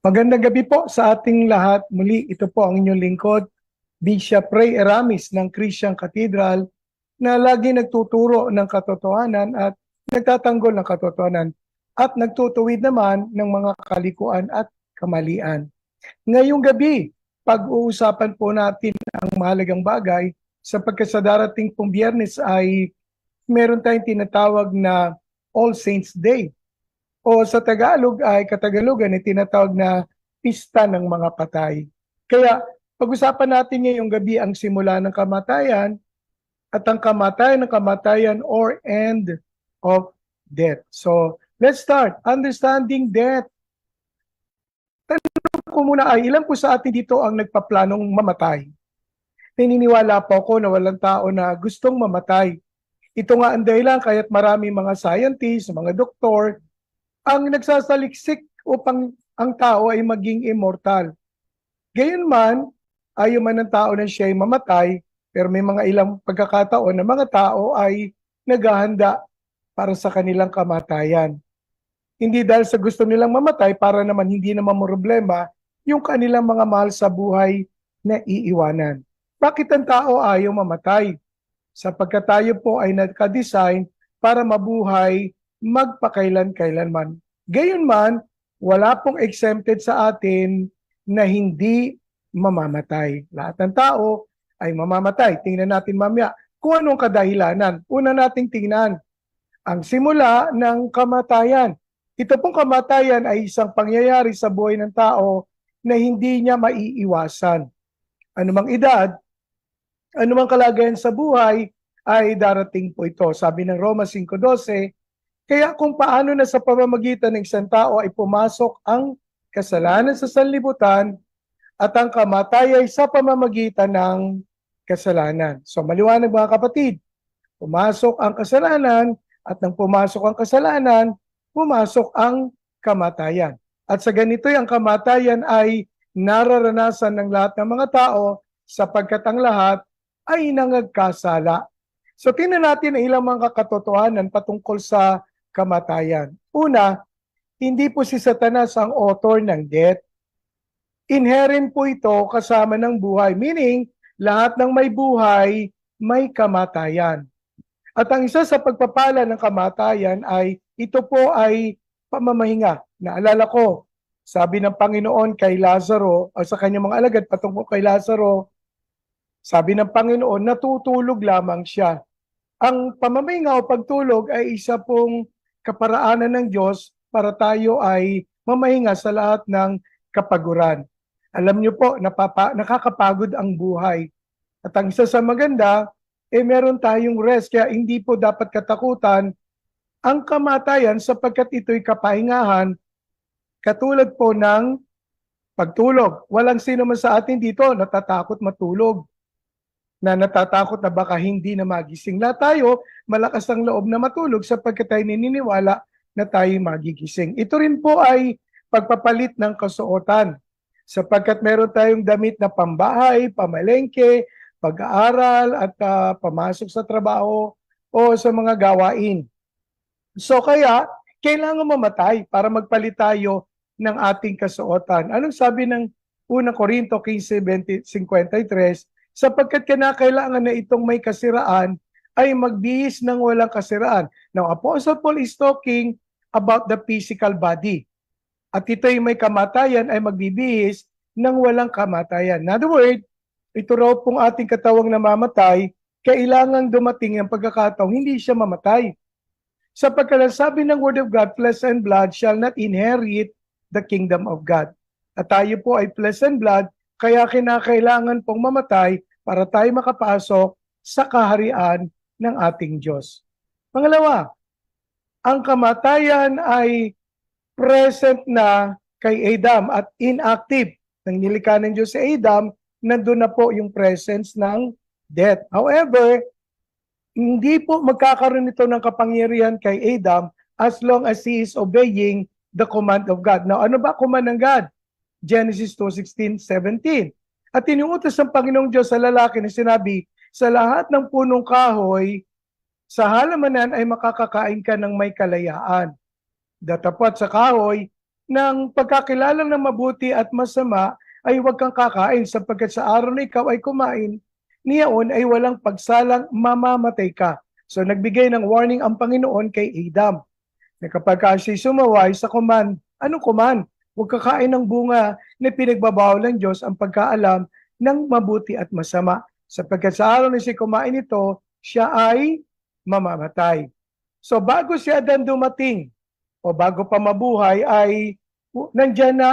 Magandang gabi po sa ating lahat. Muli, ito po ang inyong lingkod, Bishop Ray Eramis ng Christian Cathedral na lagi nagtuturo ng katotohanan at nagtatanggol ng katotohanan at nagtutuwid naman ng mga kalikuan at kamalian. Ngayong gabi, pag-uusapan po natin ang mahalagang bagay sapagkat sa darating pong Biyernes ay meron tayong tinatawag na All Saints Day. O sa Tagalog ay Katagalogan ay tinatawag na Pista ng Mga Patay. Kaya pag-usapan natin ngayong gabi ang simula ng kamatayan at ang kamatayan or end of death. So, let's start. Understanding death. Tanong ko muna ay ilan po sa atin dito ang nagpaplanong mamatay? Naniniwala po ako na walang tao na gustong mamatay. Ito nga ang dahilan kaya't marami mga scientists, mga doktor, ang nagsasaliksik upang ang tao ay maging immortal. Gayunman, ayaw man ng tao na siya ay mamatay, pero may mga ilang pagkakataon na mga tao ay naghahanda para sa kanilang kamatayan. Hindi dahil sa gusto nilang mamatay para naman hindi naman problema yung kanilang mga mahal sa buhay na iiwanan. Bakit ang tao ayaw mamatay? Sapagkat tayo po ay nagka-design para mabuhay magpakailan-kailanman. Gayunman, wala pong exempted sa atin na hindi mamamatay. Lahat ng tao ay mamamatay. Tingnan natin mamaya kung anong kadahilanan. Una nating tingnan ang simula ng kamatayan. Ito pong kamatayan ay isang pangyayari sa buhay ng tao na hindi niya maiiwasan. Anumang edad, anumang kalagayan sa buhay ay darating po ito. Sabi ng Roma 5:12, kaya kung paano na sa pamamagitan ng isang tao ay pumasok ang kasalanan sa sanlibutan at ang kamatay ay sa pamamagitan ng kasalanan. So maliwanag mga kapatid, pumasok ang kasalanan at nang pumasok ang kasalanan, pumasok ang kamatayan. At sa ganito'y ang kamatayan ay nararanasan ng lahat ng mga tao sapagkat ang lahat ay nangagkasala. So tingnan natin ang ilang mga katotohanan patungkol sa kamatayan. Una, hindi po si Satanas ang author ng death. Inherent po ito kasama ng buhay. Meaning, lahat ng may buhay, may kamatayan. At ang isa sa pagpapala ng kamatayan ay ito po ay pamamahinga. Naalala ko, sabi ng Panginoon kay Lazaro o sa kanyang mga alagad patungkol kay Lazaro, sabi ng Panginoon, natutulog lamang siya. Ang pamamahinga o pagtulog ay isa pong kaparaanan ng Diyos para tayo ay mamahinga sa lahat ng kapaguran. Alam niyo po, nakakapagod ang buhay. At ang isa sa maganda, meron tayong rest. Kaya hindi po dapat katakutan ang kamatayan sapagkat ito'y kapahingahan katulad po ng pagtulog. Walang sino man sa atin dito natatakot matulog, na natatakot na baka hindi na magising. Lahat tayo, malakas ang loob na matulog sapagkat tayo naniniwala na tayo magigising. Ito rin po ay pagpapalit ng kasuotan sapagkat meron tayong damit na pambahay, pamalengke, pag-aaral at pamasok sa trabaho o sa mga gawain. So kaya, kailangan mamatay para magpalit tayo ng ating kasuotan. Anong sabi ng 1 Corinto 15:53? Sapagkat kinakailangan na itong may kasiraan ay magbihis ng walang kasiraan. Now, Apostle Paul is talking about the physical body. At ito'y may kamatayan ay magbibihis ng walang kamatayan. In other words, ito raw pong ating katawang namamatay, kailangan dumating ang pagkakataong hindi siya mamatay. Sapagkat sabi ng Word of God, flesh and blood shall not inherit the kingdom of God. At tayo po ay flesh and blood, kaya kinakailangan pong mamatay para tayo makapasok sa kaharian ng ating Diyos. Pangalawa, ang kamatayan ay present na kay Adam at inactive. Nang nilikha ng Diyos si Adam, nandun na po yung presence ng death. However, hindi po magkakaroon ito ng kapangyarihan kay Adam as long as he is obeying the command of God. Now, ano ba command ng God? Genesis 2:16-17. At inuutos ng Panginoong Diyos sa lalaki na sinabi, sa lahat ng punong kahoy, sa halamanan ay makakakain ka ng may kalayaan. Datapwat sa kahoy, ng pagkakilala ng mabuti at masama ay huwag kang kakain sapagkat sa araw na ikaw ay kumain, niyaon ay walang pagsalang mamamatay ka. So nagbigay ng warning ang Panginoon kay Adam na kapag siya sumaway sa command, anong command? Huwag kakain ng bunga na pinagbabawal ng Diyos ang pagkaalam ng mabuti at masama. Sapagkat sa araw na siya kumain ito, siya ay mamamatay. So bago si Adan dumating, o bago pa mabuhay, ay nandyan na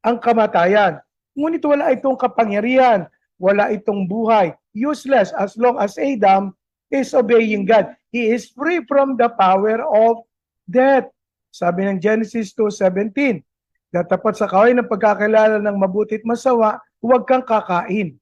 ang kamatayan. Ngunit wala itong kapangyarihan, wala itong buhay. Useless as long as Adam is obeying God. He is free from the power of death. Sabi ng Genesis 2:17, datapat sa kaway ng pagkakilala ng mabuti at masama, huwag kang kakain.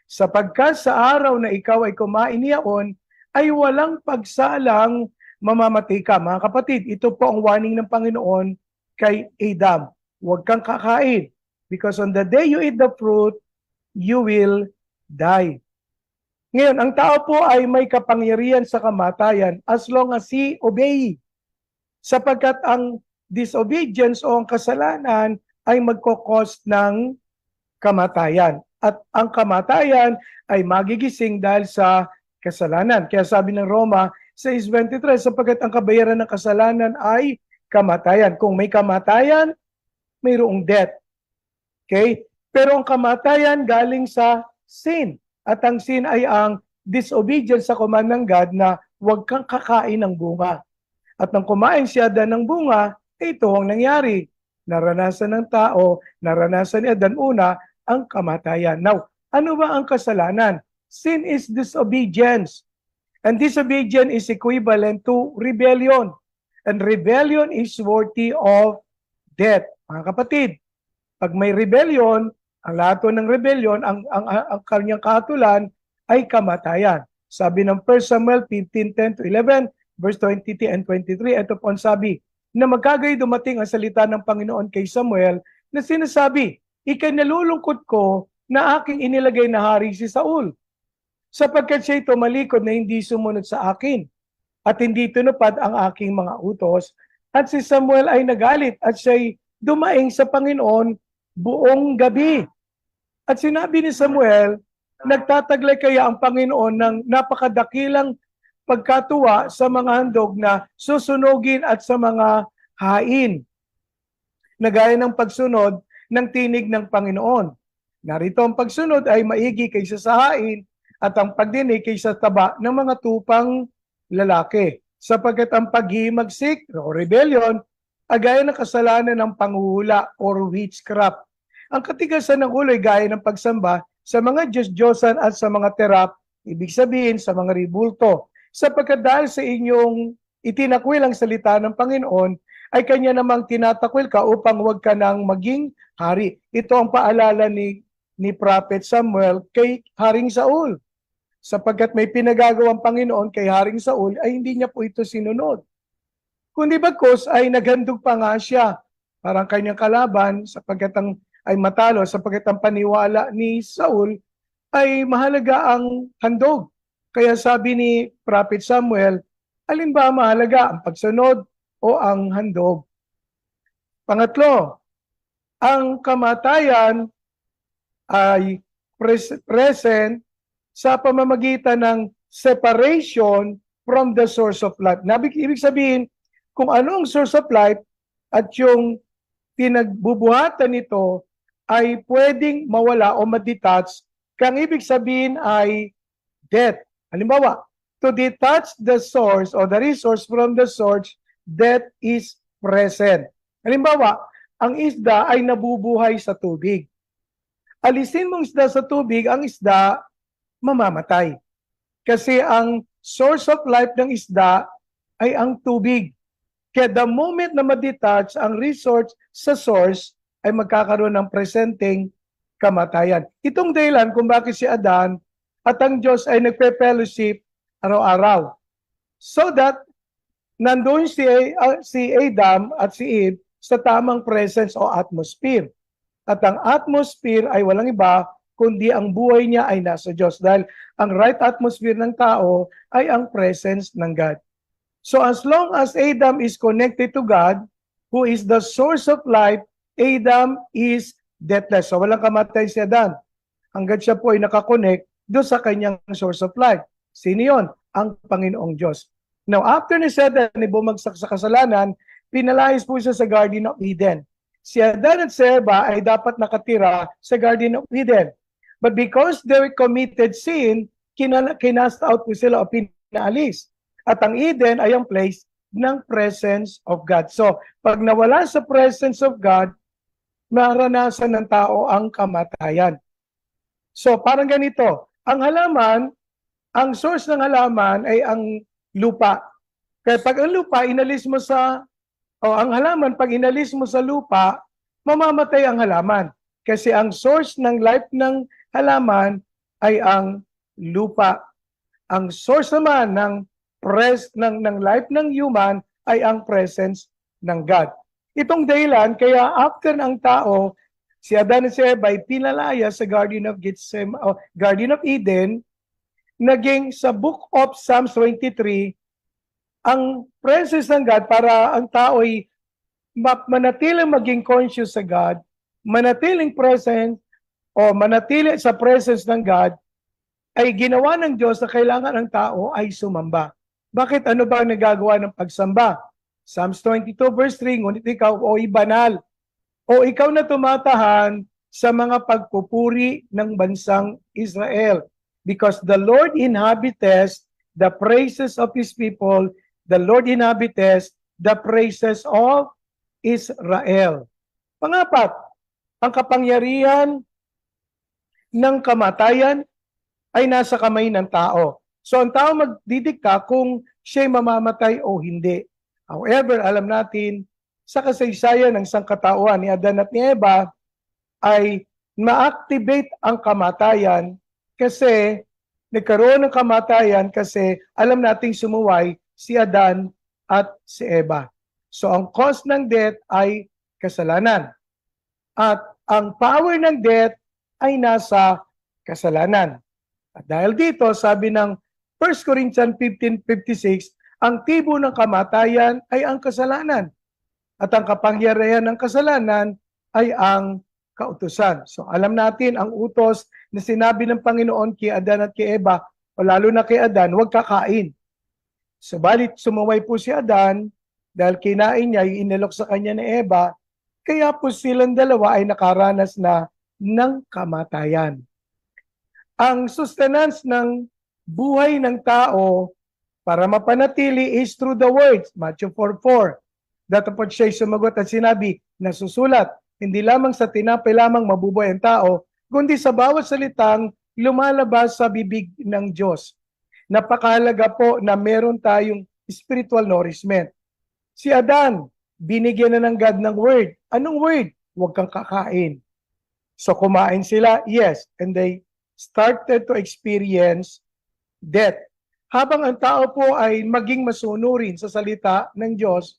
Sapagkat sa araw na ikaw ay kumain niyaon, ay walang pagsalang mamamatay ka. Mga kapatid, ito po ang warning ng Panginoon kay Adam. Huwag kang kakain. Because on the day you eat the fruit, you will die. Ngayon, ang tao po ay may kapangyarihan sa kamatayan as long as he obey. Sapagkat ang disobedience o ang kasalanan ay magkakos ng kamatayan. At ang kamatayan ay magigising dahil sa kasalanan. Kaya sabi ng Roma 6:23, sapagkat ang kabayaran ng kasalanan ay kamatayan. Kung may kamatayan, mayroong death. Okay? Pero ang kamatayan galing sa sin. At ang sin ay ang disobedience sa command ng God na huwag kang kakain ng bunga. At nang kumain si Adan ng bunga, ito ang nangyari. Naranasan ng tao, naranasan ni Adan una, ang kamatayan. Now, ano ba ang kasalanan? Sin is disobedience. And disobedience is equivalent to rebellion. And rebellion is worthy of death. Mga kapatid, pag may rebellion, ang lahat ng rebellion, ang kanyang kahatulan ay kamatayan. Sabi ng 1 Samuel 15:10-11, verse 22 and 23, ito po ang sabi, na magkagay dumating ang salita ng Panginoon kay Samuel na sinasabi, ika'y nalulungkot ko na aking inilagay na hari si Saul, sapagkat siya'y tumalikod na hindi sumunod sa akin at hindi tinupad ang aking mga utos. At si Samuel ay nagalit at siya'y dumaing sa Panginoon buong gabi. At sinabi ni Samuel, nagtataglay kaya ang Panginoon ng napakadakilang pagkatuwa sa mga handog na susunugin at sa mga hain, na gaya ng pagsunod ng tinig ng Panginoon. Narito ang pagsunod ay maigi kaysa sa hain at ang pagdinig kaysa taba ng mga tupang lalaki. Sapagkat ang paghihimagsik o rebellion ay gaya ng kasalanan ng panghuhula or witchcraft. Ang katigasan ng ulo ay gaya ng pagsamba sa mga Diyos-Diyosan at sa mga terap, ibig sabihin sa mga ribulto. Sapagkat dahil sa inyong itinakwil ang salita ng Panginoon, ay kanya namang tinatakwil ka upang huwag ka nang maging hari. Ito ang paalala ni Prophet Samuel kay Haring Saul. Sapagkat may pinagagawang Panginoon kay Haring Saul, ay hindi niya po ito sinunod. Kundi bagkus ay naghandog pa nga siya, parang kanyang kalaban, sapagkat ay matalo, sapagkat ang paniwala ni Saul ay mahalaga ang handog. Kaya sabi ni Prophet Samuel, alin ba mahalaga, ang pagsunod o ang handog? Pangatlo, ang kamatayan ay present sa pamamagitan ng separation from the source of life. Ibig sabihin, kung ano ang source of life at yung pinagbubuhatan nito ay pwedeng mawala o ma-detach, kang ibig sabihin ay death. Halimbawa, to detach the source or the resource from the source, death is present. Halimbawa, ang isda ay nabubuhay sa tubig. Alisin mong isda sa tubig, ang isda mamamatay. Kasi ang source of life ng isda ay ang tubig. Kaya the moment na ma-detach ang resource sa source, ay magkakaroon ng presenting kamatayan. Itong dahilan kung bakit si Adan at ang Diyos ay nagpe-fellowship araw-araw. So that nandoon si Adam at si Eve sa tamang presence o atmosphere. At ang atmosphere ay walang iba kundi ang buhay niya ay nasa Diyos. Dahil ang right atmosphere ng tao ay ang presence ng God. So as long as Adam is connected to God, who is the source of life, Adam is deathless. So walang kamatay si Adan. Hanggat siya po ay nakakonect doon sa kanyang source of life. Sino yun? Ang Panginoong Diyos. Now, after ni Adan ay bumagsak sa kasalanan, pinalayas po siya sa Garden of Eden. Si Adan at si Eva ay dapat nakatira sa Garden of Eden. But because they committed sin, kinast out po sila o pinaalis. At ang Eden ay ang place ng presence of God. So, pag nawala sa presence of God, maranasan ng tao ang kamatayan. So, parang ganito. Ang halaman, ang source ng halaman ay ang lupa. Kaya pag ang lupa, ang halaman, pag inalis mo sa lupa, mamamatay ang halaman. Kasi ang source ng life ng halaman ay ang lupa. Ang source naman ng life ng human ay ang presence ng God. Itong dahilan, kaya after ng tao, si Adan at si Eva ay pinalaya sa Garden of Eden, naging sa book of Psalms 23, ang presence ng God para ang tao ay manatiling maging conscious sa God, manatiling present o manatili sa presence ng God, ay ginawa ng Diyos na kailangan ng tao ay sumamba. Bakit? Ano ba ang nagagawa ng pagsamba? Psalms 22 verse 3, ngunit ikaw o banal, o ikaw na tumatahan sa mga pagpupuri ng bansang Israel. Because the Lord inhabiteth the praises of His people, the Lord inhabiteth the praises of Israel. Pangapat, ang kapangyarihan ng kamatayan ay nasa kamay ng tao. So ang tao magdidikta kung siya'y mamamatay o hindi. However, alam natin, sa kasaysayan ng sangkatauhan ni Adan at ni Eva, ay ma-activate ang kamatayan kasi nagkaroon ng kamatayan kasi alam nating sumuway si Adan at si Eva. So ang cause ng death ay kasalanan. At ang power ng death ay nasa kasalanan. At dahil dito, sabi ng 1 Corinthians 15:56, ang tibo ng kamatayan ay ang kasalanan. At ang kapangyarihan ng kasalanan ay ang kautusan. So alam natin ang utos na sinabi ng Panginoon kay Adan at kay Eva, o lalo na kay Adan, huwag kakain. Subalit sumaway po si Adan dahil kinain niya, yung inilok sa kanya ni Eva, kaya po silang dalawa ay nakaranas na ng kamatayan. Ang sustenance ng buhay ng tao para mapanatili is through the words. Matthew 4:4. Datapot siya'y sumagot at sinabi, nasusulat, hindi lamang sa tinapay lamang mabubuhay ang tao, kundi sa bawat salitang lumalabas sa bibig ng Diyos. Napakahalaga po na meron tayong spiritual nourishment. Si Adan, binigyan na ng God ng word. Anong word? Huwag kang kakain. So kumain sila, yes, and they started to experience death. Habang ang tao po ay maging masunurin sa salita ng Diyos,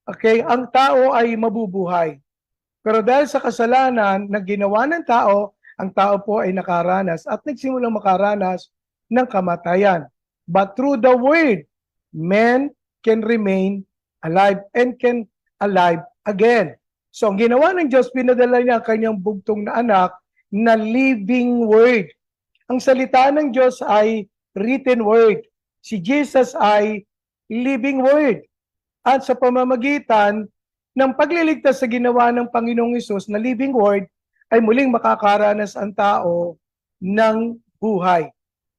okay, ang tao ay mabubuhay. Pero dahil sa kasalanan na ginawa ng tao, ang tao po ay nakaranas at nagsimulang makaranas ng kamatayan. But through the word, man can remain alive and can alive again. So ang ginawa ng Diyos, pinadala niya ang kanyang bugtong na anak na living word. Ang salita ng Diyos ay written word. Si Jesus ay living word. At sa pamamagitan ng pagliligtas sa ginawa ng Panginoong Hesus na living word, ay muling makakaranas ang tao ng buhay.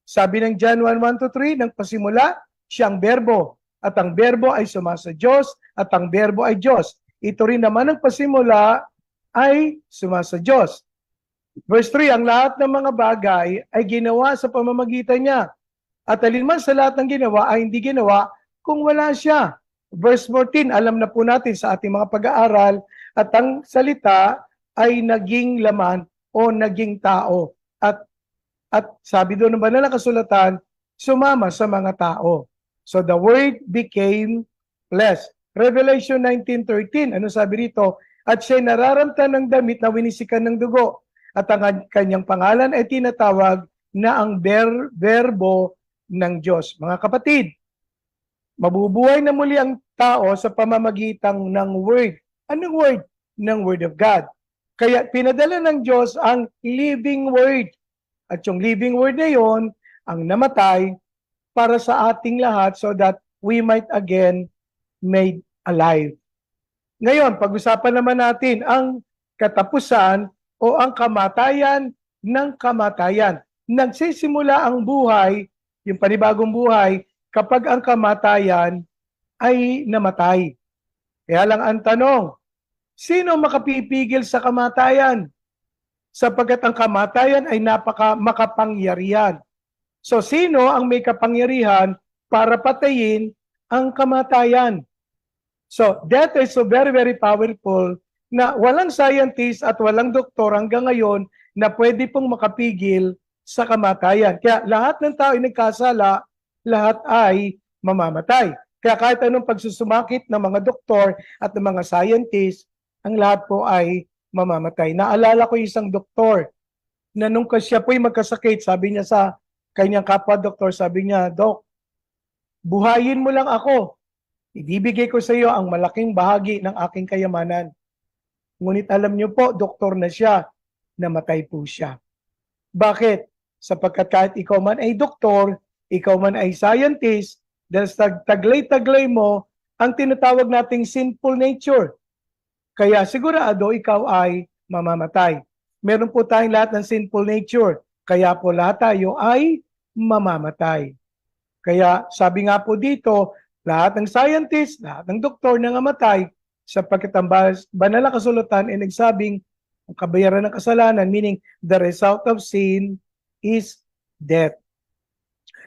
Sabi ng John 1:1-3, nang pasimula, siya ang berbo. At ang berbo ay sumasa Diyos, at ang berbo ay Diyos. Ito rin naman ang pasimula ay sumasa Diyos. Verse 3, ang lahat ng mga bagay ay ginawa sa pamamagitan niya. At alinman sa lahat ng ginawa ay hindi ginawa kung wala siya. Verse 14, alam na po natin sa ating mga pag-aaral, at ang salita ay naging laman o naging tao. At sabi doon ng banal na kasulatan, sumama sa mga tao. So the word became flesh. Revelation 19:13, ano sabi rito? At siya'y nararamtan ng damit na winisikan ng dugo. At ang kanyang pangalan ay tinatawag na ang berbo ng Diyos. Mga kapatid, Mabubuhay na muli ang tao sa pamamagitan ng word. Anong word? Ng word of God. Kaya pinadala ng Diyos ang living word. At yung living word na yon ang namatay para sa ating lahat so that we might again made alive. Ngayon, pag-usapan naman natin ang katapusan o ang kamatayan ng kamatayan. Nagsisimula ang buhay, yung panibagong buhay, kapag ang kamatayan ay namatay. Kaya lang ang tanong, sino makapipigil sa kamatayan? Sapagkat ang kamatayan ay makapangyarihan. So sino ang may kapangyarihan para patayin ang kamatayan? So that is so very, very powerful na walang scientist at walang doktor hanggang ngayon na pwede pong makapigil sa kamatayan. Kaya lahat ng tao ay nagkasala, lahat ay mamamatay. Kaya kahit anong pagsusumakit ng mga doktor at ng mga scientist, ang lahat po ay mamamatay. Naalala ko isang doktor na nung siya po'y magkasakit, sabi niya sa kanyang kapwa-doktor, sabi niya, Dok, buhayin mo lang ako. Ibibigay ko sa iyo ang malaking bahagi ng aking kayamanan. Ngunit alam niyo po, doktor na siya, namatay po siya. Bakit? Sapagkat kahit ikaw man ay doktor, ikaw man ay scientist, dahil taglay-taglay mo ang tinatawag nating sinful nature. Kaya sigurado ikaw ay mamamatay. Meron po tayong lahat ng sinful nature. Kaya po lahat tayo ay mamamatay. Kaya sabi nga po dito, lahat ng scientist, lahat ng doktor na namatay sapagkat ang banal na kasulatan ay nagsabing ang kabayaran ng kasalanan, meaning the result of sin is death.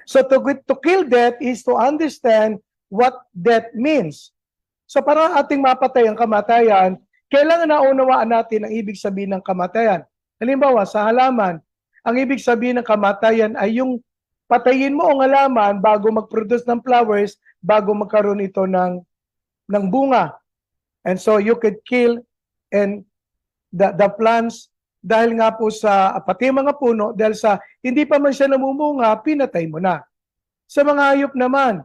So to kill death is to understand what death means. So para ating mapatay ang kamatayan, kailangan naunawaan natin ang ibig sabihin ng kamatayan. Halimbawa, sa halaman, ang ibig sabihin ng kamatayan ay yung patayin mo ang halaman bago mag-produce ng flowers, bago magkaroon ito ng bunga. And so you could kill and the plants dahil nga po sa pati mga puno, dahil sa hindi pa man siya namumunga, pinatay mo na. Sa mga hayop naman,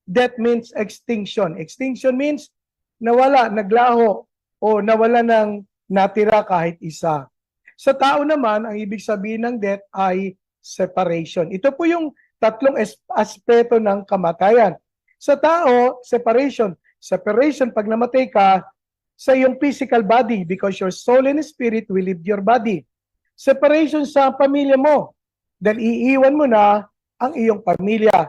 death means extinction. Extinction means nawala, naglaho, o nawala ng natira kahit isa. Sa tao naman, ang ibig sabihin ng death ay separation. Ito po yung tatlong aspeto ng kamatayan. Sa tao, separation. Separation, pag namatay ka, sa iyong physical body because your soul and spirit will leave your body. Separation sa pamilya mo dahil iiwan mo na ang iyong pamilya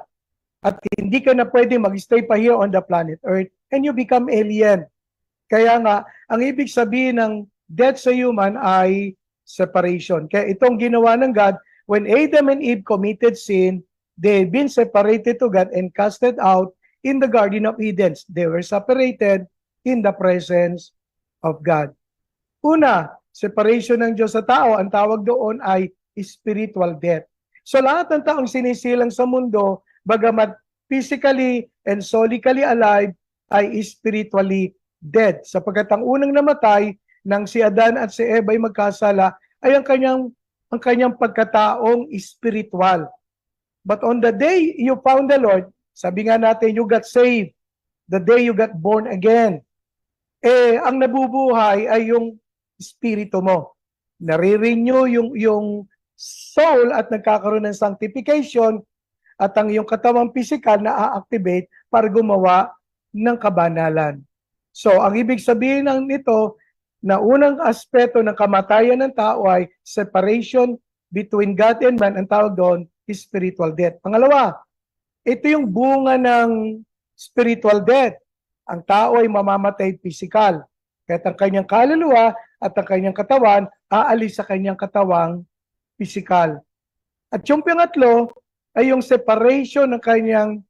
at hindi ka na pwede mag-stay pa here on the planet Earth and you become alien. Kaya nga, ang ibig sabihin ng death sa human ay separation. Kaya itong ginawa ng God, when Adam and Eve committed sin, they had been separated to God and casted out in the Garden of Eden. They were separated in the presence of God. Una, separation ng Diyos sa tao, ang tawag doon ay spiritual death. So lahat ng taong sinisilang sa mundo, bagamat physically and solically alive, ay spiritually dead. Sapagkat ang unang namatay nang si Adan at si Eva ay magkasala, ay ang kanyang pagkataong spiritual. But on the day you found the Lord, sabi nga natin, you got saved. The day you got born again. Ang nabubuhay ay yung espiritu mo. Nare-renew yung soul at nagkakaroon ng sanctification at ang iyong katawang physical na a-activate para gumawa ng kabanalan. So, ang ibig sabihin ng nito na unang aspeto ng kamatayan ng tao ay separation between God and man, ang tawag doon is spiritual death. Pangalawa, ito yung bunga ng spiritual death. Ang tao ay mamamatay physical. Kaya ang kanyang kaluluwa at ang kanyang katawan aalis sa kanyang katawang physical. At yung pangatlo ay yung separation ng kanyang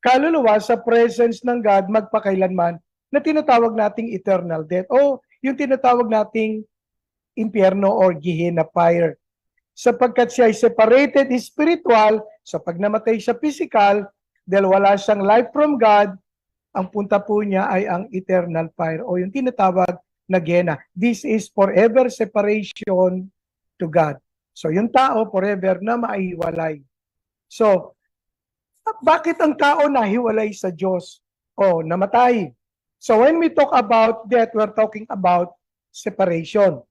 kaluluwa sa presence ng God magpakailanman na tinatawag nating eternal death o yung tinatawag nating impyerno or Gehenna fire. Sapagkat siya ay separated spiritual, sa pag namatay siya physical, dahil wala siyang life from God, ang punta po niya ay ang eternal fire o yung tinatawag na Gehenna. This is forever separation to God. So yung tao forever na maiwalay. So Bakit ang tao nahiwalay sa Diyos o namatay? So when we talk about death, we're talking about separation.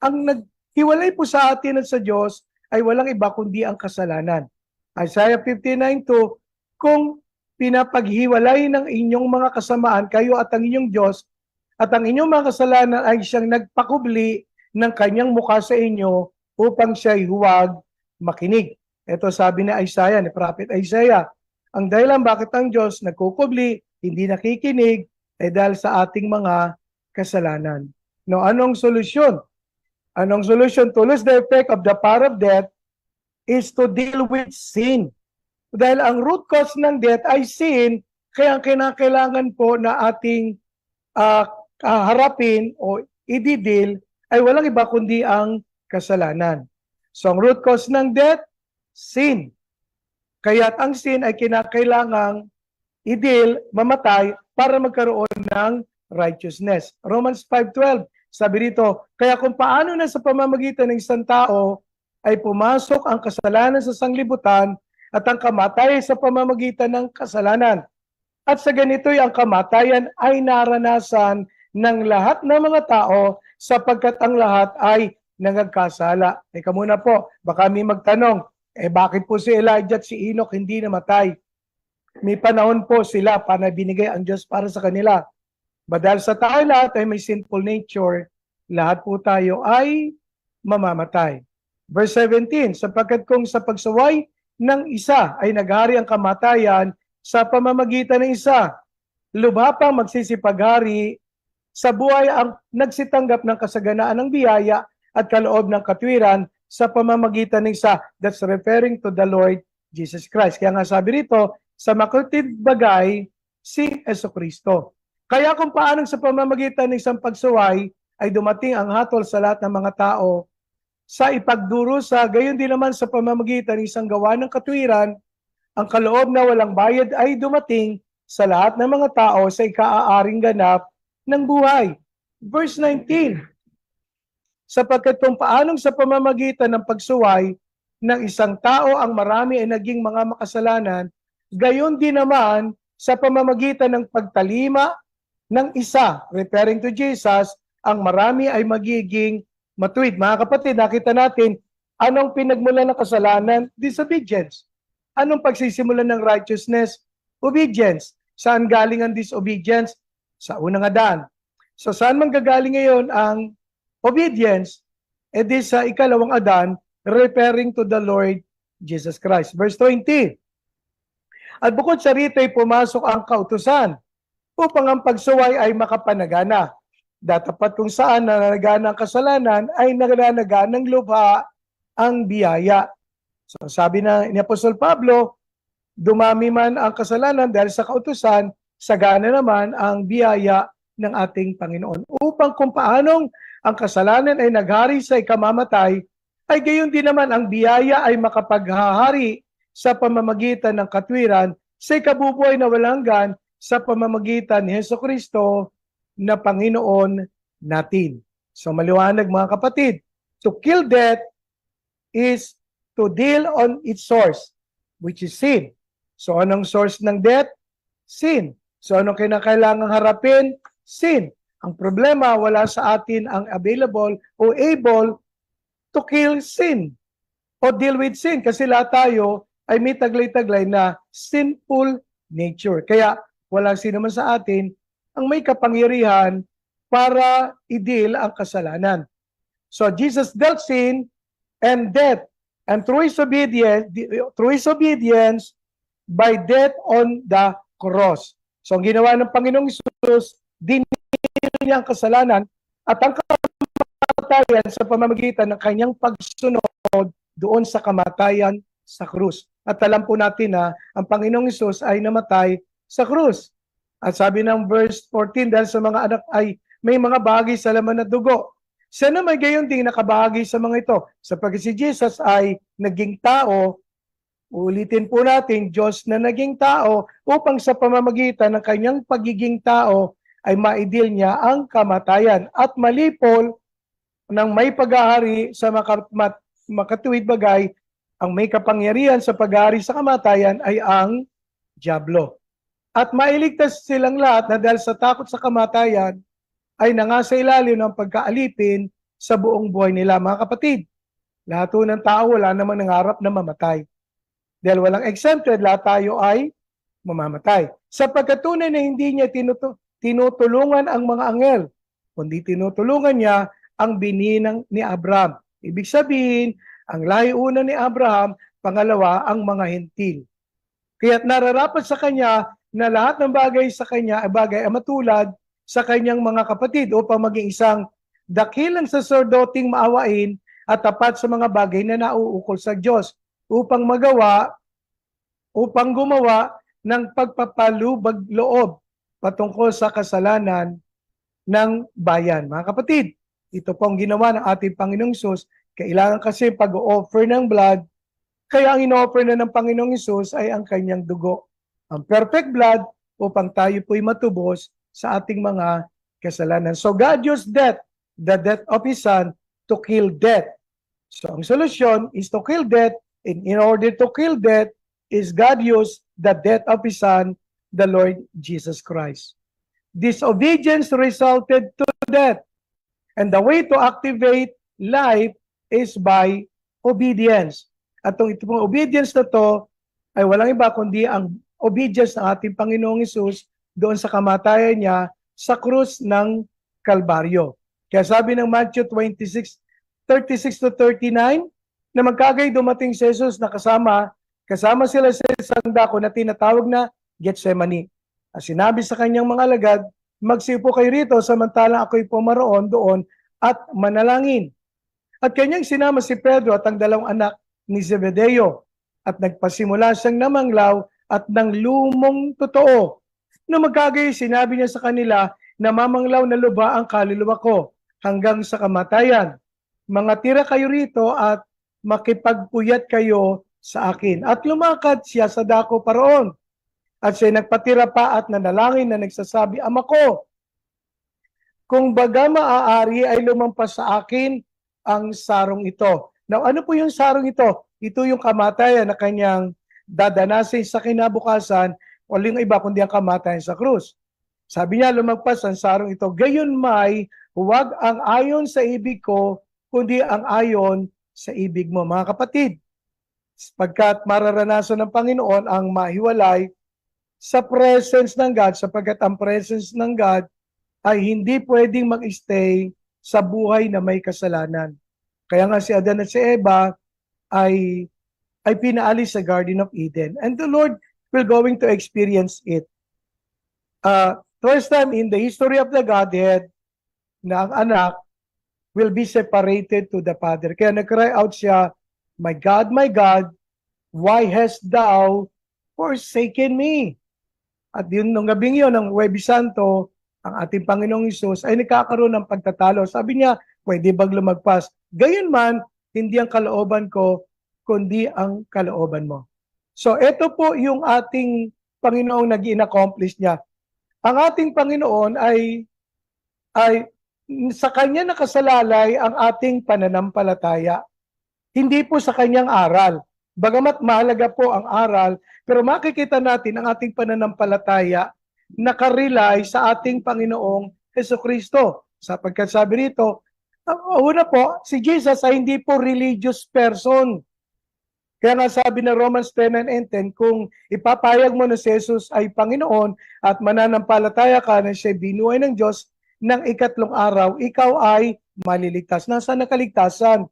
Ang naghiwalay po sa atin at sa Diyos ay walang iba kundi ang kasalanan. Isaiah 59:2, kung pinapaghiwalay ng inyong mga kasamaan, kayo at ang inyong Diyos, at ang inyong mga kasalanan ay siyang nagpakubli ng kanyang mukha sa inyo upang siya'y huwag makinig. Ito sabi ni Isaiah, ni Prophet Isaiah, ang dahilan bakit ang Diyos nagkukubli, hindi nakikinig, ay dahil sa ating mga kasalanan. No, anong solusyon? Anong solusyon? To lose the effect of the power of death is to deal with sin. Dahil ang root cause ng death ay sin, kaya ang kinakailangan po na ating harapin o i-deal ay walang iba kundi ang kasalanan. So ang root cause ng death, sin. Kaya't ang sin ay kinakailangang i-deal, mamatay, para magkaroon ng righteousness. Romans 5:12, sabi rito, kaya kung paano na sa pamamagitan ng isang tao ay pumasok ang kasalanan sa sanglibutan at ang kamatayan sa pamamagitan ng kasalanan. At sa ganito'y ang kamatayan ay naranasan ng lahat ng mga tao sapagkat ang lahat ay nagkasala. Teka muna po, baka may magtanong, bakit po si Elijah at si Enoch hindi namatay? May panahon po sila para binigay ang Diyos para sa kanila. Dahil sa tao lahat ay may sinful nature, lahat po tayo ay mamamatay. Verse 17, sapagkat kung sa pagsaway ng isa ay naghari ang kamatayan sa pamamagitan ng isa, lubha pang magsisipaghari sa buhay ang nagsitanggap ng kasaganaan ng biyaya at kaloob ng katwiran sa pamamagitan ng isa. That's referring to the Lord Jesus Christ. Kaya nga sabi rito, sa makultid bagay, si Jesucristo. Kaya kung paanong sa pamamagitan ng isang pagsuway ay dumating ang hatol sa lahat ng mga tao sa ipagdurusa, gayon din naman sa pamamagitan ng isang gawa ng katwiran, ang kaloob na walang bayad ay dumating sa lahat ng mga tao sa ikaaaring ganap ng buhay. Verse 19, sapagkat kung paanong sa pamamagitan ng pagsuway ng isang tao ang marami ay naging mga makasalanan, gayon din naman sa pamamagitan ng pagtalima ng isa, referring to Jesus, ang marami ay magiging matuwid. Mga kapatid, nakita natin, anong pinagmulan ng kasalanan? Disobedience. Anong pagsisimulan ng righteousness? Obedience. Saan galing ang disobedience? Sa unang Adan. So saan manggagaling ngayon ang obedience? Di sa ikalawang Adan, referring to the Lord Jesus Christ. Verse 20, at bukod sa rito ay pumasok ang kautusan upang ang pagsuway ay makapanagana. Datapat kung saan nananagana ang kasalanan ay nananagana ng lubha ang biyaya. So sabi ni Apostol Pablo, dumami man ang kasalanan dahil sa kautusan, sagana naman ang biyaya ng ating Panginoon. Upang kung paanong ang kasalanan ay naghari sa ikamamatay, ay gayon din naman ang biyaya ay makapaghahari sa pamamagitan ng katwiran sa ikabubuhay na walang hanggan sa pamamagitan ni Jesucristo na Panginoon natin. So maliwanag mga kapatid, to kill death is to deal on its source, which is sin. So anong source ng death? Sin. So anong kinakailangang harapin? Sin. Ang problema, wala sa atin ang available o able to kill sin o deal with sin kasi lahat tayo ay may taglay-taglay na sinful nature. Kaya walang sino man sa atin ang may kapangyarihan para i-deal ang kasalanan. So Jesus dealt sin and death, and through his obedience by death on the cross. So ang ginawa ng Panginoong Hesus, dinil niya ang kasalanan at ang kamatayan sa pamamagitan ng kanyang pagsunod doon sa kamatayan sa krus. At alam po natin na ang Panginoong Hesus ay namatay sa krus. At sabi ng verse 14, dahil sa mga anak ay may mga bahagi sa laman na dugo. Siya na may gayon ding nakabahagi sa mga ito. Sapagkat si Jesus ay naging tao, ulitin po natin, Diyos na naging tao upang sa pamamagitan ng kanyang pagiging tao ay maidil niya ang kamatayan at malipol ng may paghahari sa makatuwid bagay. Ang may kapangyarihan sa paghahari sa kamatayan ay ang dyablo. At mailigtas silang lahat na dahil sa takot sa kamatayan ay nangasa ilalim ng pagkaalipin sa buong buhay nila. Mga kapatid, lahat ng tao wala namang nangarap na mamatay. Dahil walang exempted, lahat tayo ay mamamatay. Sa pagkatunay na hindi niya tinutulungan ang mga anghel, kundi tinutulungan niya ang bininang ni Abraham. Ibig sabihin, ang lahi una ni Abraham, pangalawa ang mga hentil. Kaya't nararapat sa kanya na lahat ng bagay sa kanya ay bagay ay matulad sa kanyang mga kapatid upang maging isang dakilang saserdoting maawain at tapat sa mga bagay na nauukol sa Diyos upang gumawa ng pagpapalubag loob patungkol sa kasalanan ng bayan. Mga kapatid, ito po ang ginawa ng ating Panginoong Hesus. Kailangan kasi pag-offer ng blood, kaya ang ino-offer na ng Panginoong Hesus ay ang kanyang dugo. Ang perfect blood upang tayo po'y matubos sa ating mga kasalanan. So God used death, the death of His Son, to kill death. So ang solusyon is to kill death, and in order to kill death, is God used the death of His Son, the Lord Jesus Christ. Disobedience resulted to death, and the way to activate life is by obedience. At itong obedience na to ay walang iba kundi ang obedience ng ating Panginoong Hesus doon sa kamatayan niya sa krus ng Kalbaryo. Kaya sabi ng Matthew 26:36-39, na magkagay dumating si Jesus na kasama sila sa isang dako na tinatawag na Getsemani. At sinabi sa kanyang mga alagad, magsiupo kayo rito samantalang ako'y pumaroon doon at manalangin. At kanyang sinama si Pedro at ang dalawang anak ni Zebedeo at nagpasimula siyang namanglaw at ng lumong totoo. Na magkagay sinabi niya sa kanila na mamanglaw na luba ang kaluluwa ko hanggang sa kamatayan. Mga tira kayo rito at makipagpuyat kayo sa akin. At lumakad siya sa dako paroon. At siya nagpatira pa at nanalangin na nagsasabi, Ama ko, kung baga maaari ay lumampas sa akin ang sarong ito. Now, ano po yung sarong ito? Ito yung kamatayan na kanyang dadanasin sa kinabukasan, walang iba kundi ang kamatayan sa krus. Sabi niya, lumagpas ang sarong ito. Gayon may, huwag ang ayon sa ibig ko, kundi ang ayon sa ibig mo. Mga kapatid, pagkat mararanasan ng Panginoon ang mahiwalay sa presence ng God, sapagkat ang presence ng God ay hindi pwedeng mag-stay sa buhay na may kasalanan. Kaya nga si Adan at si Eva ay pinaalis sa Garden of Eden. And the Lord will going to experience it. First time in the history of the Godhead na ang anak will be separated to the Father. Kaya nag-cry out siya, my God, why hast thou forsaken me? At yun, nung gabing yun, ng Huwebes Santo, ang ating Panginoong Hesus ay nagkakaroon ng pagtatalo. Sabi niya, pwede bang lumagpas? Gayunman, hindi ang kalooban ko, kundi ang kalooban mo. So, ito po yung ating Panginoong nag-in-accomplish niya. Ang ating Panginoon ay sa Kanya nakasalalay ang ating pananampalataya. Hindi po sa Kanyang aral. Bagamat mahalaga po ang aral, pero makikita natin ang ating pananampalataya nakarely sa ating Panginoong Jesucristo. Sapagkat sabi rito, una po, si Jesus ay hindi po religious person. Kaya nga sabi na Romans 10:10, kung ipapayag mo na si Jesus ay Panginoon at mananampalataya ka na siya binuhay ng Diyos ng ikatlong araw, ikaw ay maliligtas. Nasa nakaligtasan?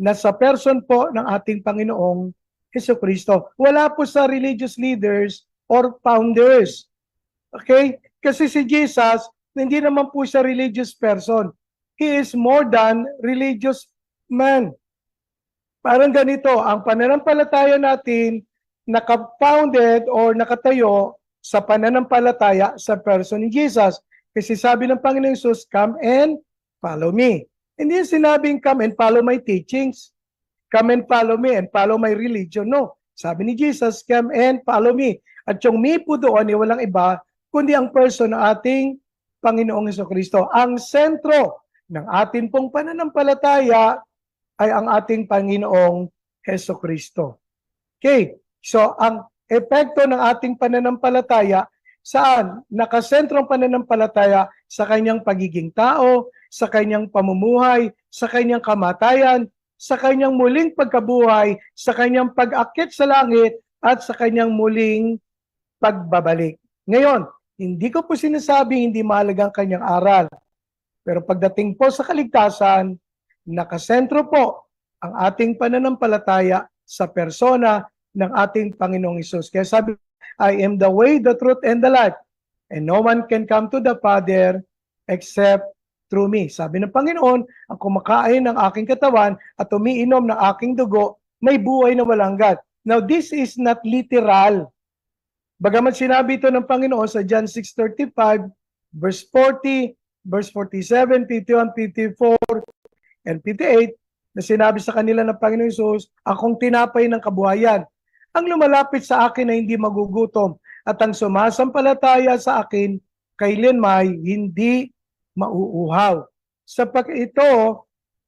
Nasa person po ng ating Panginoong Jesucristo. Wala po sa religious leaders or founders. Okay? Kasi si Jesus, hindi naman po siya religious person. He is more than religious man. Parang ganito, ang pananampalataya natin naka-founded or nakatayo sa pananampalataya sa person ni Jesus. Kasi sabi ng Panginoon Jesus, come and follow me. Hindi sinabing come and follow my teachings. Come and follow me and follow my religion. No. Sabi ni Jesus, come and follow me. At yung me po doon ay walang iba, kundi ang person ng ating Panginoong Jesucristo. Ang sentro ng ating pong pananampalataya ay ang ating Panginoong Jesucristo. Okay. So, ang epekto ng ating pananampalataya, saan? Nakasentro ang pananampalataya sa kanyang pagiging tao, sa kanyang pamumuhay, sa kanyang kamatayan, sa kanyang muling pagkabuhay, sa kanyang pag-akyat sa langit, at sa kanyang muling pagbabalik. Ngayon, hindi ko po sinasabing hindi mahalaga ang kanyang aral. Pero pagdating po sa kaligtasan, nakasentro po ang ating pananampalataya sa persona ng ating Panginoong Hesus. Kaya sabi, I am the way, the truth, and the life. And no one can come to the Father except through me. Sabi ng Panginoon, ang kumakain ng aking katawan at umiinom ng aking dugo, may buhay na walang hanggan. Now, this is not literal. Bagamat sinabi ito ng Panginoon sa John 6:35, verse 40, verse 47, 51, 54, and 58, na sinabi sa kanila ng Panginoon Hesus, akong tinapay ng kabuhayan. Ang lumalapit sa akin ay hindi magugutom, at ang sumasampalataya sa akin, kailanman hindi mauuhaw. Sapagkat ito,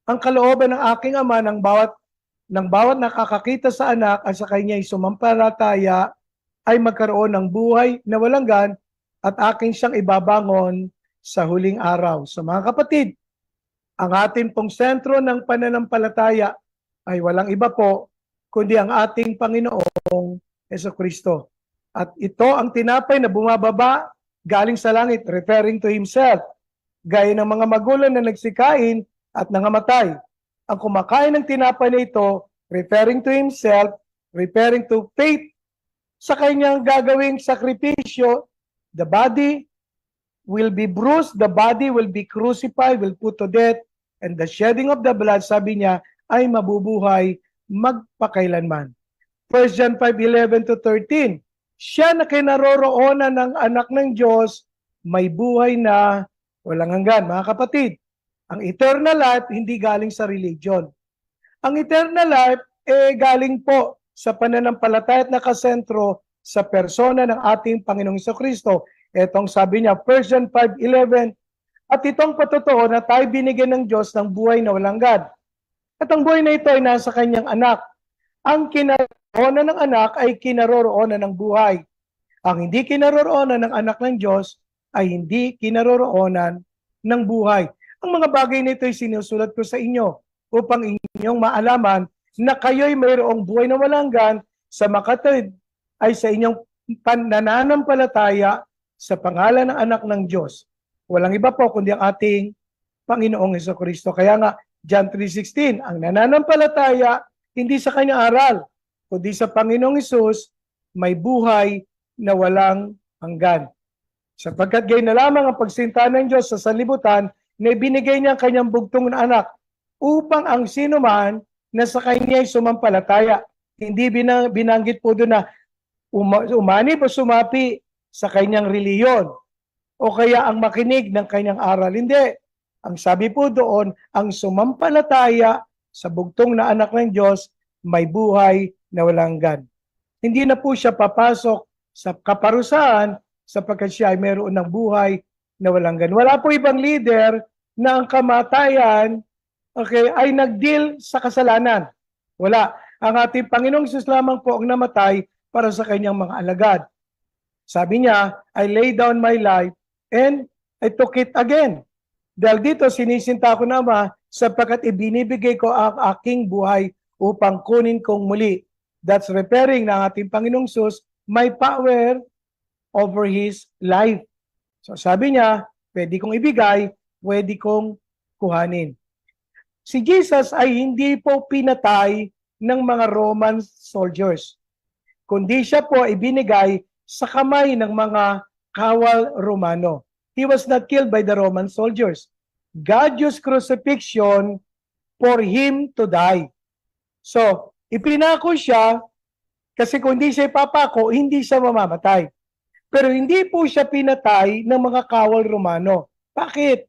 ang kalooban ng aking Ama ng bawat nakakakita sa anak at sa kanya'y sumampalataya ay magkaroon ng buhay na walang hanggan at akin siyang ibabangon sa huling araw. So mga kapatid, ang ating pong sentro ng pananampalataya ay walang iba po kundi ang ating Panginoong Jesucristo. At ito ang tinapay na bumababa galing sa langit, referring to Himself. Gaya ng mga magulang na nagsikain at nangamatay. Ang kumakain ng tinapay na ito, referring to Himself, referring to faith sa kanyang gagawing sakripisyo, the body will be bruised, the body will be crucified, will put to death, and the shedding of the blood, sabi niya, ay mabubuhay magpakailanman. 1 John 5:11-13, siya na kinaroroonan ng anak ng Diyos, may buhay na walang hanggan. Mga kapatid, ang eternal life hindi galing sa religion. Ang eternal life galing po sa pananampalataya at nakasentro sa persona ng ating Panginoong Jesucristo. Etong sabi niya, 1 John 5:11, at itong patotoo na tayo binigyan ng Diyos ng buhay na walang hanggan. At ang buhay na ito ay nasa kanyang anak. Ang kinaroroonan ng anak ay kinaroroonan ng buhay. Ang hindi kinaroroonan ng anak ng Diyos ay hindi kinaroroonan ng buhay. Ang mga bagay nito ay sinusulat ko sa inyo upang inyong maalaman na kayo'y mayroong buhay na walang hanggan sa makatawid ay sa inyong pananampalataya sa pangalan ng anak ng Diyos. Walang iba po kundi ang ating Panginoong Jesucristo. Kaya nga, John 3:16, ang nananampalataya hindi sa kanyang aral, kundi sa Panginoong Hesus, may buhay na walang hanggan. Sapagkat gayon na lamang ang pagsinta ng Diyos sa sanlibutan na ibinigay niya ang kanyang bugtong na anak upang ang sinuman na sa kanya'y sumampalataya. Hindi binanggit po doon na umanib o sumapi sa kanyang reliyon o kaya ang makinig ng kanyang aral. Hindi. Ang sabi po doon, ang sumampalataya sa bugtong na anak ng Diyos, may buhay na walang hanggan. Hindi na po siya papasok sa kaparusahan sapagkat siya ay mayroon ng buhay na walang hanggan. Wala po ibang leader na ang kamatayan ay nag-deal sa kasalanan. Wala. Ang ating Panginoong Hesus lamang po ang namatay para sa kanyang mga alagad. Sabi niya, I lay down my life and I took it again. Dahil dito, sinisinta ko na Ama sapagkat ibinibigay ko ang aking buhay upang kunin kong muli. That's referring ng ating Panginoong Hesus, my power over His life. So sabi niya, pwede kong ibigay, pwede kong kuhanin. Si Jesus ay hindi po pinatay ng mga Roman soldiers, kundi siya po ay binigay sa kamay ng mga kawal Romano. He was not killed by the Roman soldiers. God used crucifixion for Him to die. So, ipinako siya kasi kung hindi siya ipapako, hindi siya mamamatay. Pero hindi po siya pinatay ng mga kawal Romano. Bakit?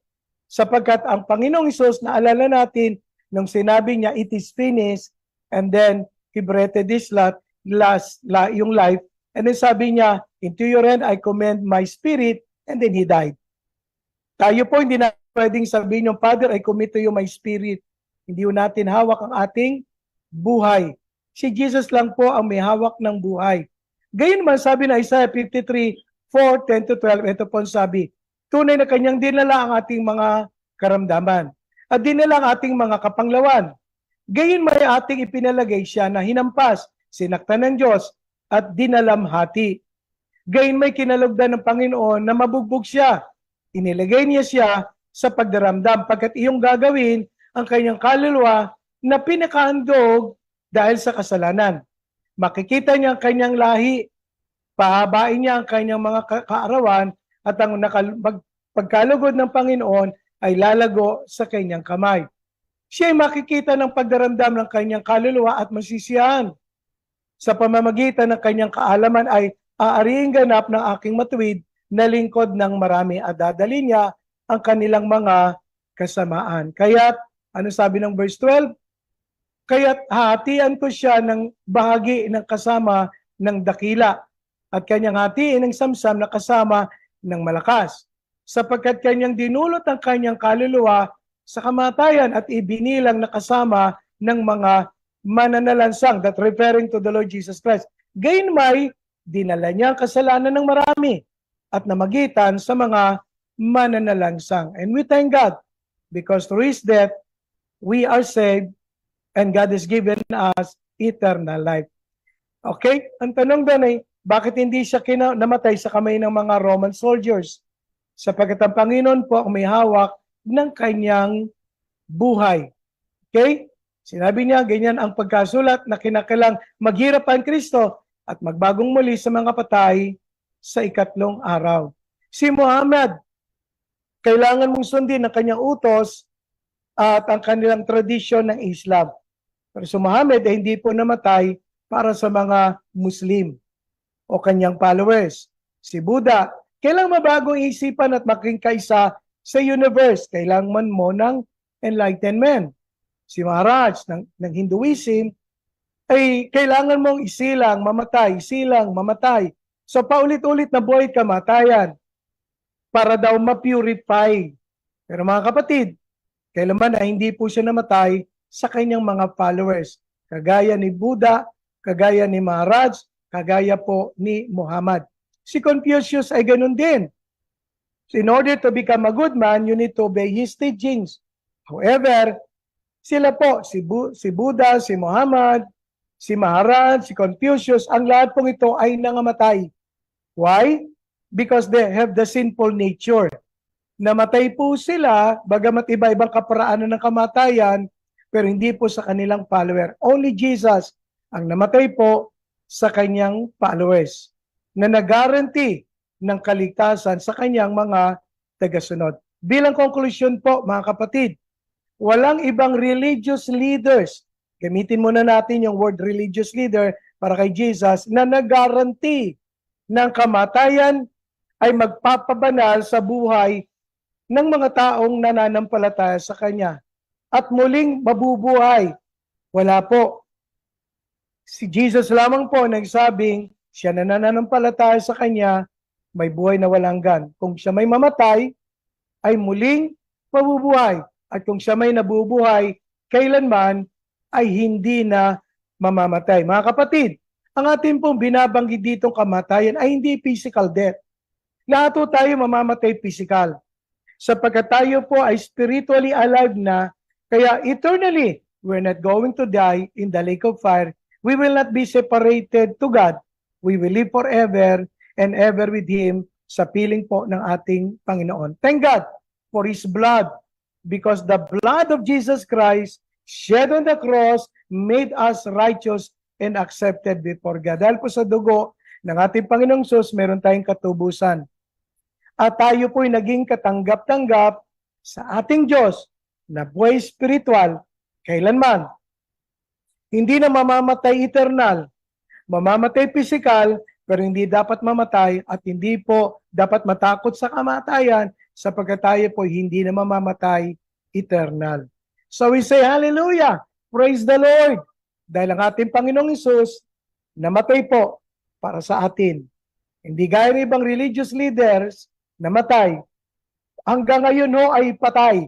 Sapagkat ang Panginoong Hesus, naalala natin, nung sinabi niya, it is finished, and then He breathed His yung life, and then sabi niya, into your hand I commend my spirit, and then He died. Tayo po hindi na pwedeng sabihin yung Father, I commit to you my spirit. Hindi po natin hawak ang ating buhay. Si Jesus lang po ang may hawak ng buhay. Gayunman, sabi na Isaiah 53:4-10-12, ito po ang sabi, tunay na kanyang dinala ang ating mga karamdaman at dinala ang ating mga kapanglawan. Gayon may ating ipinalagay siya na hinampas, sinaktan ng Diyos at dinalamhati. Gayon may kinalugdan ng Panginoon na mabugbog siya. Inilagay niya siya sa pagdaramdam pagkat iyong gagawin ang kanyang kaluluwa na pinakahandog dahil sa kasalanan. Makikita niya ang kanyang lahi, pahabain niya ang kanyang mga kaarawan at ang pagkalugod ng Panginoon ay lalago sa kanyang kamay. Siya ay makikita ng pagdaramdam ng kanyang kaluluwa at masisiyahan. Sa pamamagitan ng kanyang kaalaman ay aariing ganap ng aking matuwid na lingkod ng marami at dadali niya ang kanilang mga kasamaan. Kaya't, ano sabi ng verse 12? Kaya't hatian ko siya ng bahagi ng kasama ng dakila at kanyang hatiin ng samsam na kasama ng malakas. Sapagkat kanyang dinulot ang kanyang kaluluwa sa kamatayan at ibinilang na kasama ng mga mananalansang, that referring to the Lord Jesus Christ. Gayunmay, dinala niya ang kasalanan ng marami at namagitan sa mga mananalansang. And we thank God because through His death, we are saved and God has given us eternal life. Okay? Ang tanong doon ay, bakit hindi siya namatay sa kamay ng mga Roman soldiers? Sapagkat ang Panginoon po ang may hawak ng kanyang buhay. Okay? Sinabi niya, ganyan ang pagkasulat na kinakailang maghirap ang Kristo at magbagong muli sa mga patay sa ikatlong araw. Si Muhammad, kailangan mong sundin ang kanyang utos at ang kanilang tradisyon ng Islam. Pero si Muhammad ay hindi po namatay para sa mga Muslim o kanyang followers. Si Buddha, kailangan mabagong isipan at maging kaisa sa universe. Kailangan mo ng enlightenment. Si Maharaj ng Hinduism ay kailangan mong isilang, mamatay. So paulit-ulit na buhay kamatayan para daw ma-purify. Pero mga kapatid, kailanman ay hindi po siya namatay sa kanyang mga followers. Kagaya ni Buddha, kagaya ni Maharaj, kagaya po ni Muhammad. Si Confucius ay ganun din. So in order to become a good man, you need to obey his teachings. However, sila po, si Buddha, si Muhammad, si Maharaj, si Confucius, ang lahat pong ito ay nangamatay. Why? Because they have the sinful nature. Namatay po sila, bagamat iba-ibang kaparaanan ng kamatayan, pero hindi po sa kanilang follower. Only Jesus ang namatay po sa kanyang followers na nag-guarantee ng kaligtasan sa kanyang mga tagasunod. Bilang conclusion po, mga kapatid, walang ibang religious leaders, gamitin muna natin yung word religious leader para kay Jesus, na nag-guarantee ng kamatayan ay magpapabanal sa buhay ng mga taong nananampalataya sa Kanya at muling mabubuhay. Wala po. Si Jesus lamang po nagsabing siya na nananampalataya sa Kanya, may buhay na walang hanggan. Kung siya may mamatay, ay muling mabubuhay. At kung siya may nabubuhay, kailanman ay hindi na mamamatay. Mga kapatid, ang ating pong binabanggit ditong kamatayan ay hindi physical death. Lahat po tayo mamamatay physical. Sapagkat tayo po ay spiritually alive na, kaya eternally, we're not going to die in the lake of fire. We will not be separated to God. We will live forever and ever with Him sa piling po ng ating Panginoon. Thank God for His blood, because the blood of Jesus Christ shed on the cross made us righteous and accepted before God. Dahil po sa dugo ng ating Panginoong Sus, meron tayong katubusan. At tayo po'y naging katanggap-tanggap sa ating Diyos na buhay spiritual kailanman. Hindi na mamamatay eternal, mamamatay physical, pero hindi dapat mamatay at hindi po dapat matakot sa kamatayan sapagkat tayo po hindi na mamamatay eternal. So we say hallelujah, praise the Lord, dahil ang ating Panginoong Hesus namatay po para sa atin. Hindi gaya ng ibang religious leaders namatay. Hanggang ngayon ho ay patay.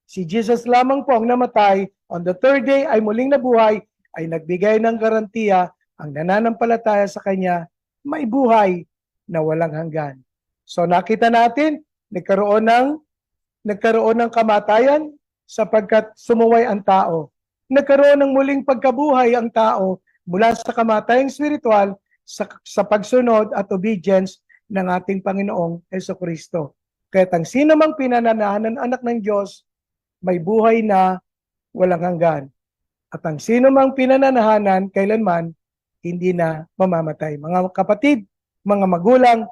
Si Jesus lamang po ang namatay. On the third day ay muling nabuhay, ay nagbigay ng garantiya ang nananampalataya sa Kanya may buhay na walang hanggan. So nakita natin, nagkaroon ng kamatayan sapagkat sumuway ang tao. Nagkaroon ng muling pagkabuhay ang tao mula sa kamatayang spiritual sa pagsunod at obedience ng ating Panginoong Jesucristo. Kaya't ang sino mang pinananahan ng anak ng Diyos, may buhay na walang hanggan. At ang sino mang pinananahanan, kailanman, hindi na mamamatay. Mga kapatid, mga magulang,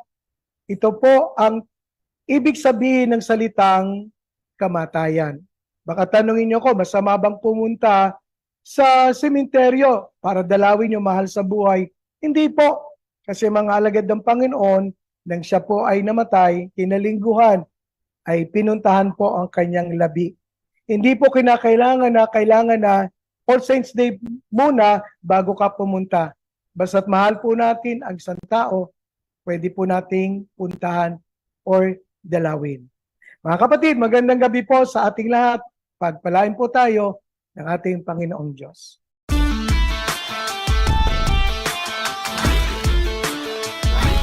ito po ang ibig sabihin ng salitang kamatayan. Baka tanungin niyo ko, masama bang pumunta sa sementeryo para dalawin yung mahal sa buhay? Hindi po. Kasi mga alagad ng Panginoon, nang siya po ay namatay, kinalingguhan, ay pinuntahan po ang kanyang labi. Hindi po kailangan na All Saints Day muna bago ka pumunta. Basta't mahal po natin ang isang tao, pwede po nating puntahan or dalawin. Mga kapatid, magandang gabi po sa ating lahat. Pagpalain po tayo ng ating Panginoong Diyos.